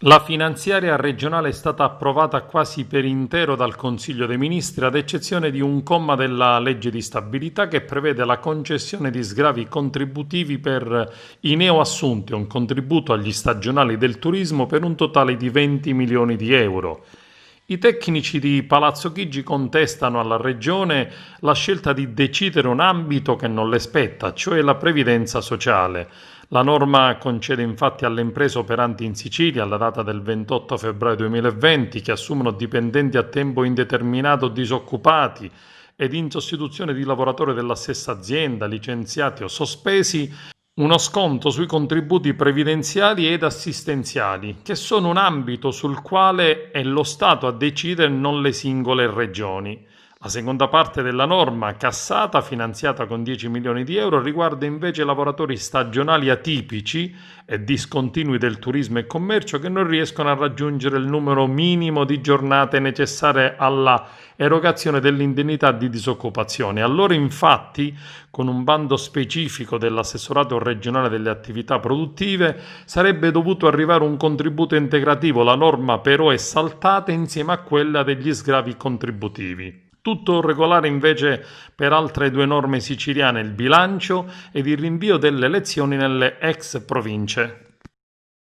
La finanziaria regionale è stata approvata quasi per intero dal Consiglio dei Ministri, ad eccezione di un comma della legge di stabilità che prevede la concessione di sgravi contributivi per i neoassunti, un contributo agli stagionali del turismo per un totale di 20 milioni di euro. I tecnici di Palazzo Chigi contestano alla Regione la scelta di decidere un ambito che non le spetta, cioè la previdenza sociale. La norma concede infatti alle imprese operanti in Sicilia alla data del 28 febbraio 2020 che assumono dipendenti a tempo indeterminato o disoccupati ed in sostituzione di lavoratori della stessa azienda, licenziati o sospesi, uno sconto sui contributi previdenziali ed assistenziali, che sono un ambito sul quale è lo Stato a decidere, non le singole regioni. La seconda parte della norma, cassata, finanziata con 10 milioni di euro, riguarda invece lavoratori stagionali atipici e discontinui del turismo e commercio che non riescono a raggiungere il numero minimo di giornate necessarie alla erogazione dell'indennità di disoccupazione. A loro infatti, con un bando specifico dell'assessorato regionale delle attività produttive, sarebbe dovuto arrivare un contributo integrativo. La norma però è saltata insieme a quella degli sgravi contributivi. Tutto regolare invece per altre due norme siciliane, il bilancio ed il rinvio delle elezioni nelle ex province.